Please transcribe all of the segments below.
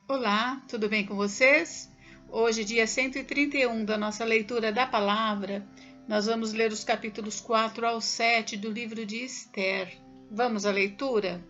Olá, tudo bem com vocês? Hoje, dia 131 da nossa leitura da palavra, nós vamos ler os capítulos 4 ao 7 do livro de Esther. Vamos à leitura?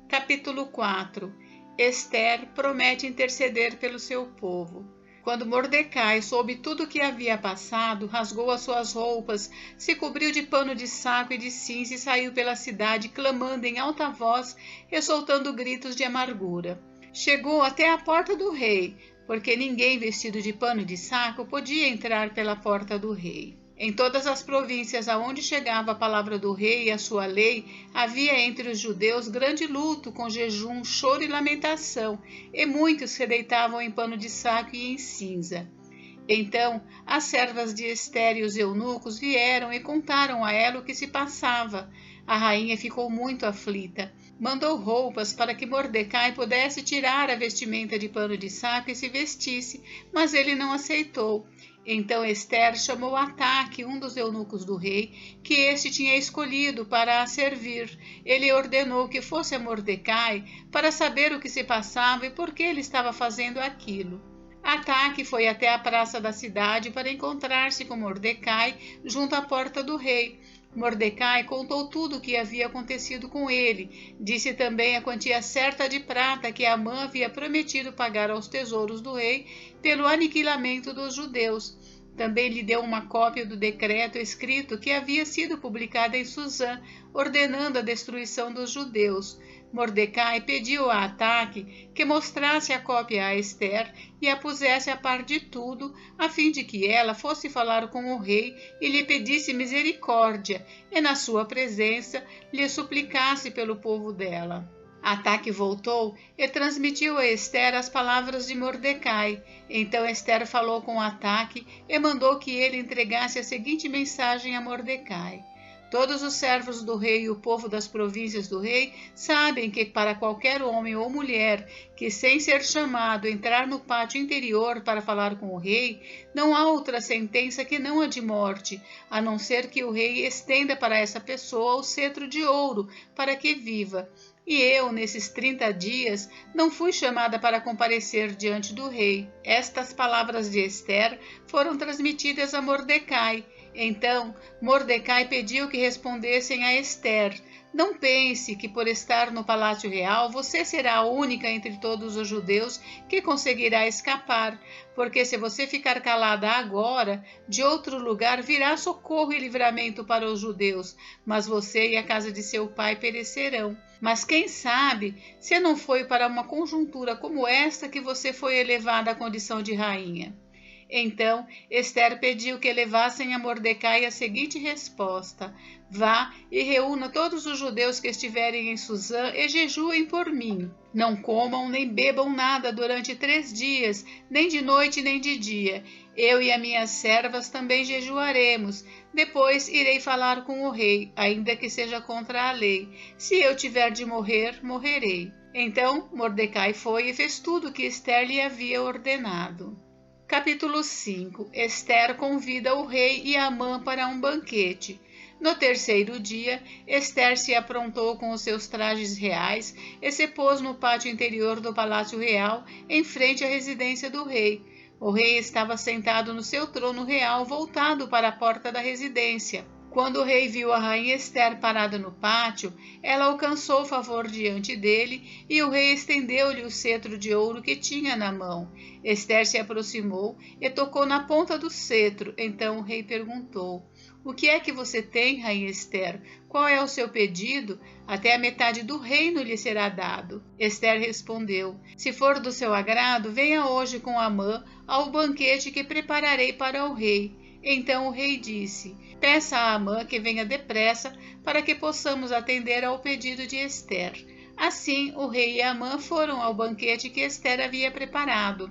Capítulo 4. Esther promete interceder pelo seu povo. Quando Mordecai soube tudo o que havia passado, rasgou as suas roupas, se cobriu de pano de saco e de cinza e saiu pela cidade, clamando em alta voz e soltando gritos de amargura. Chegou até a porta do rei, porque ninguém vestido de pano de saco podia entrar pela porta do rei. Em todas as províncias aonde chegava a palavra do rei e a sua lei, havia entre os judeus grande luto, com jejum, choro e lamentação, e muitos se deitavam em pano de saco e em cinza. Então as servas de Esther e os eunucos vieram e contaram a ela o que se passava. A rainha ficou muito aflita. Mandou roupas para que Mordecai pudesse tirar a vestimenta de pano de saco e se vestisse, mas ele não aceitou. Então Esther chamou Ataque, um dos eunucos do rei, que este tinha escolhido para a servir. Ele ordenou que fosse a Mordecai para saber o que se passava e por que ele estava fazendo aquilo. Ataque foi até a praça da cidade para encontrar-se com Mordecai junto à porta do rei. Mordecai contou tudo o que havia acontecido com ele. Disse também a quantia certa de prata que Amã havia prometido pagar aos tesouros do rei pelo aniquilamento dos judeus. Também lhe deu uma cópia do decreto escrito que havia sido publicado em Susã, ordenando a destruição dos judeus. Mordecai pediu a Ataque que mostrasse a cópia a Esther e a pusesse a par de tudo, a fim de que ela fosse falar com o rei e lhe pedisse misericórdia, e na sua presença lhe suplicasse pelo povo dela. Ataque voltou e transmitiu a Esther as palavras de Mordecai. Então Esther falou com Ataque e mandou que ele entregasse a seguinte mensagem a Mordecai. Todos os servos do rei e o povo das províncias do rei sabem que para qualquer homem ou mulher que, sem ser chamado, entrar no pátio interior para falar com o rei, não há outra sentença que não a de morte, a não ser que o rei estenda para essa pessoa o cetro de ouro para que viva. E eu, nesses 30 dias, não fui chamada para comparecer diante do rei. Estas palavras de Esther foram transmitidas a Mordecai. Então, Mordecai pediu que respondessem a Esther: não pense que por estar no palácio real você será a única entre todos os judeus que conseguirá escapar, porque se você ficar calada agora, de outro lugar virá socorro e livramento para os judeus, mas você e a casa de seu pai perecerão. Mas quem sabe se não foi para uma conjuntura como esta que você foi elevada à condição de rainha. Então Esther pediu que levassem a Mordecai a seguinte resposta: vá e reúna todos os judeus que estiverem em Susã e jejuem por mim. Não comam nem bebam nada durante 3 dias, nem de noite nem de dia. Eu e as minhas servas também jejuaremos. Depois irei falar com o rei, ainda que seja contra a lei. Se eu tiver de morrer, morrerei. Então Mordecai foi e fez tudo o que Esther lhe havia ordenado. Capítulo 5. Esther convida o rei e Amã para um banquete. No terceiro dia, Esther se aprontou com os seus trajes reais e se pôs no pátio interior do palácio real, em frente à residência do rei. O rei estava sentado no seu trono real, voltado para a porta da residência. Quando o rei viu a rainha Esther parada no pátio, ela alcançou favor diante dele e o rei estendeu-lhe o cetro de ouro que tinha na mão. Esther se aproximou e tocou na ponta do cetro. Então o rei perguntou: o que é que você tem, rainha Esther? Qual é o seu pedido? Até a metade do reino lhe será dado. Esther respondeu: se for do seu agrado, venha hoje com Amã ao banquete que prepararei para o rei. Então o rei disse: peça a Amã que venha depressa para que possamos atender ao pedido de Esther. Assim o rei e Amã foram ao banquete que Esther havia preparado.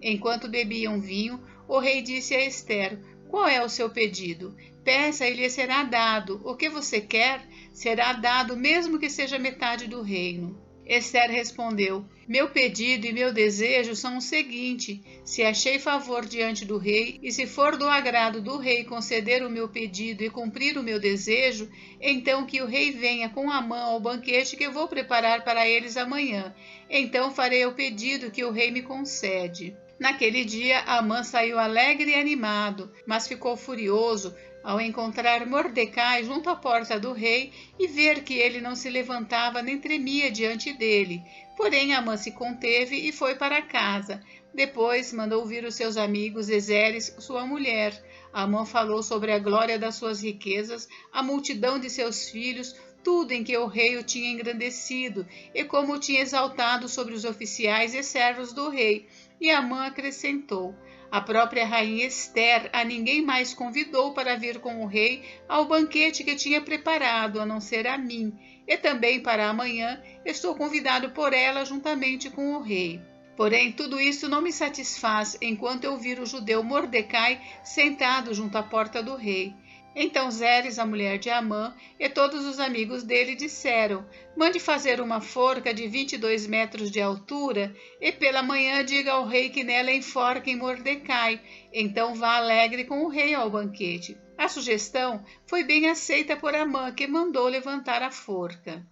Enquanto bebiam vinho, o rei disse a Esther: qual é o seu pedido? Peça e lhe será dado. O que você quer será dado, mesmo que seja metade do reino. Ester respondeu: meu pedido e meu desejo são o seguinte: se achei favor diante do rei, e se for do agrado do rei conceder o meu pedido e cumprir o meu desejo, então que o rei venha com Amã ao banquete que eu vou preparar para eles amanhã. Então farei o pedido que o rei me concede. Naquele dia, Amã saiu alegre e animado, mas ficou furioso ao encontrar Mordecai junto à porta do rei e ver que ele não se levantava nem tremia diante dele. Porém, Amã se conteve e foi para casa. Depois mandou vir os seus amigos Ezeres, sua mulher. Amã falou sobre a glória das suas riquezas, a multidão de seus filhos, tudo em que o rei o tinha engrandecido, e como o tinha exaltado sobre os oficiais e servos do rei. E Amã acrescentou: a própria rainha Ester a ninguém mais convidou para vir com o rei ao banquete que tinha preparado, a não ser a mim. E também para amanhã estou convidado por ela juntamente com o rei. Porém, tudo isso não me satisfaz enquanto eu vir o judeu Mordecai sentado junto à porta do rei. Então Zeres, a mulher de Amã, e todos os amigos dele disseram: mande fazer uma forca de 22 metros de altura, e pela manhã diga ao rei que nela enforquem Mordecai. Então vá alegre com o rei ao banquete. A sugestão foi bem aceita por Amã, que mandou levantar a forca.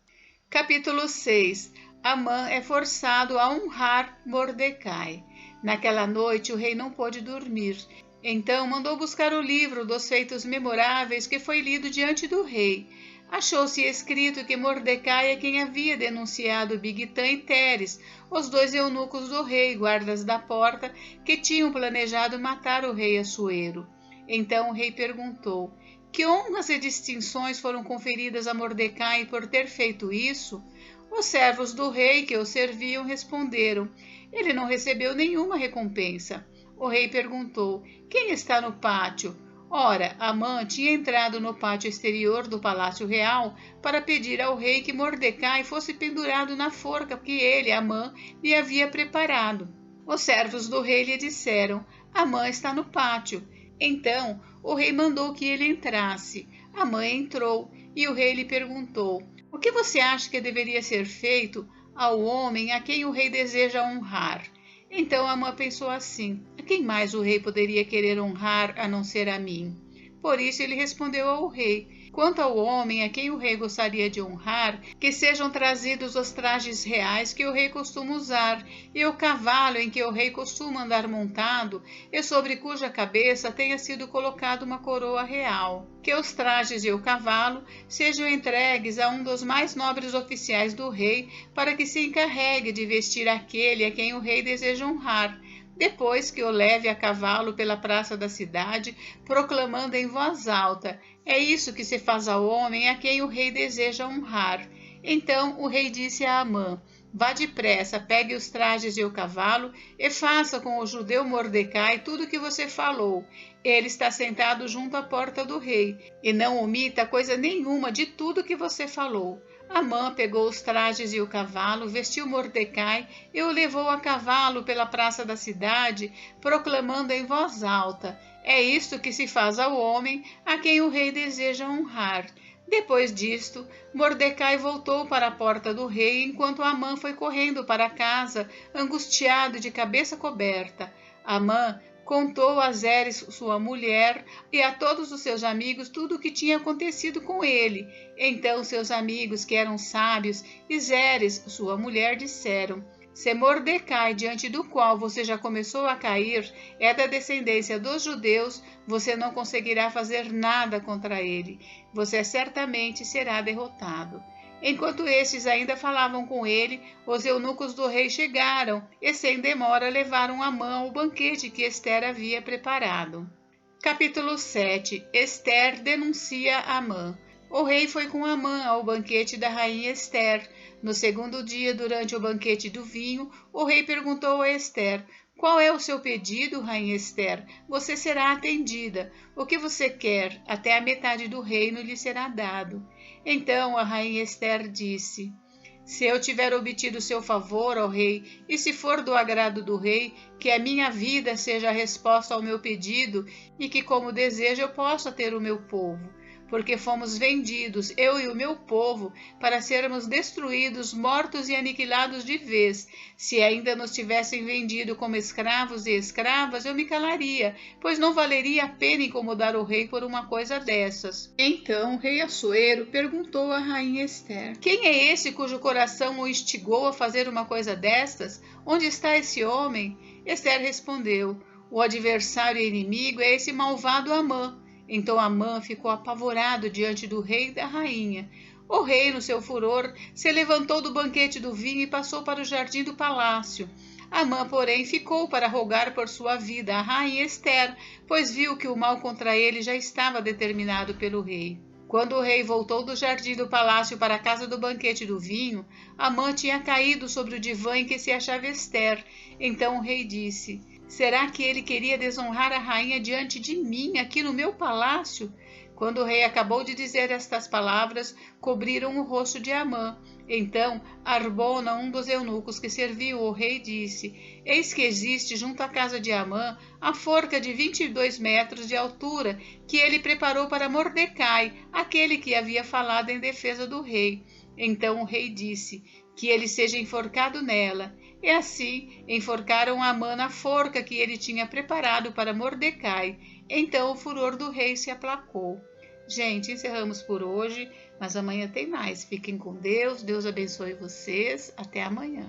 Capítulo 6. Amã é forçado a honrar Mordecai. Naquela noite o rei não pôde dormir. Então mandou buscar o livro dos feitos memoráveis que foi lido diante do rei. Achou-se escrito que Mordecai é quem havia denunciado Bigtã e Teres, os dois eunucos do rei, guardas da porta, que tinham planejado matar o rei Assuero. Então o rei perguntou: que honras e distinções foram conferidas a Mordecai por ter feito isso? Os servos do rei que o serviam responderam: ele não recebeu nenhuma recompensa. O rei perguntou: quem está no pátio? Ora, Amã tinha entrado no pátio exterior do palácio real para pedir ao rei que Mordecai fosse pendurado na forca que ele, Amã, lhe havia preparado. Os servos do rei lhe disseram: Amã está no pátio. Então o rei mandou que ele entrasse. Amã entrou e o rei lhe perguntou: o que você acha que deveria ser feito ao homem a quem o rei deseja honrar? Então Amã pensou assim: a quem mais o rei poderia querer honrar a não ser a mim? Por isso ele respondeu ao rei: quanto ao homem a quem o rei gostaria de honrar, que sejam trazidos os trajes reais que o rei costuma usar, e o cavalo em que o rei costuma andar montado, e sobre cuja cabeça tenha sido colocada uma coroa real. Que os trajes e o cavalo sejam entregues a um dos mais nobres oficiais do rei, para que se encarregue de vestir aquele a quem o rei deseja honrar. Depois que o leve a cavalo pela praça da cidade, proclamando em voz alta: é isso que se faz ao homem a quem o rei deseja honrar. Então o rei disse a Amã: vá depressa, pegue os trajes e o cavalo, e faça com o judeu Mordecai tudo o que você falou. Ele está sentado junto à porta do rei, e não omita coisa nenhuma de tudo que você falou. Amã pegou os trajes e o cavalo, vestiu Mordecai e o levou a cavalo pela praça da cidade, proclamando em voz alta: é isto que se faz ao homem a quem o rei deseja honrar. Depois disto, Mordecai voltou para a porta do rei, enquanto Amã foi correndo para casa, angustiado e de cabeça coberta. Amã contou a Zeres, sua mulher, e a todos os seus amigos tudo o que tinha acontecido com ele. Então seus amigos, que eram sábios, e Zeres, sua mulher, disseram: se Mordecai, diante do qual você já começou a cair, é da descendência dos judeus, você não conseguirá fazer nada contra ele. Você certamente será derrotado. Enquanto estes ainda falavam com ele, os eunucos do rei chegaram e sem demora levaram Amã ao banquete que Ester havia preparado. Capítulo 7. Ester denuncia Amã. O rei foi com Amã ao banquete da rainha Ester. No segundo dia, durante o banquete do vinho, o rei perguntou a Ester: qual é o seu pedido, rainha Ester? Você será atendida. O que você quer? Até a metade do reino lhe será dado. Então a rainha Ester disse: se eu tiver obtido seu favor, ó rei, e se for do agrado do rei, que a minha vida seja a resposta ao meu pedido, e que, como desejo, eu possa ter o meu povo. porque fomos vendidos, eu e o meu povo, para sermos destruídos, mortos e aniquilados de vez. Se ainda nos tivessem vendido como escravos e escravas, eu me calaria, pois não valeria a pena incomodar o rei por uma coisa dessas. Então o rei Assuero perguntou à rainha Ester: quem é esse cujo coração o instigou a fazer uma coisa destas? Onde está esse homem? Ester respondeu: o adversário e inimigo é esse malvado Amã. Então Amã ficou apavorado diante do rei e da rainha. O rei, no seu furor, se levantou do banquete do vinho e passou para o jardim do palácio. Amã, porém, ficou para rogar por sua vida à rainha Ester, pois viu que o mal contra ele já estava determinado pelo rei. Quando o rei voltou do jardim do palácio para a casa do banquete do vinho, Amã tinha caído sobre o divã em que se achava Ester. Então o rei disse: será que ele queria desonrar a rainha diante de mim, aqui no meu palácio? Quando o rei acabou de dizer estas palavras, cobriram o rosto de Amã. Então Arbona, um dos eunucos que serviu o rei, disse: eis que existe junto à casa de Amã a forca de 22 metros de altura que ele preparou para Mordecai, aquele que havia falado em defesa do rei. Então o rei disse: que ele seja enforcado nela. E assim enforcaram Amã na forca que ele tinha preparado para Mordecai. Então o furor do rei se aplacou. Gente, encerramos por hoje, mas amanhã tem mais. Fiquem com Deus, Deus abençoe vocês. Até amanhã.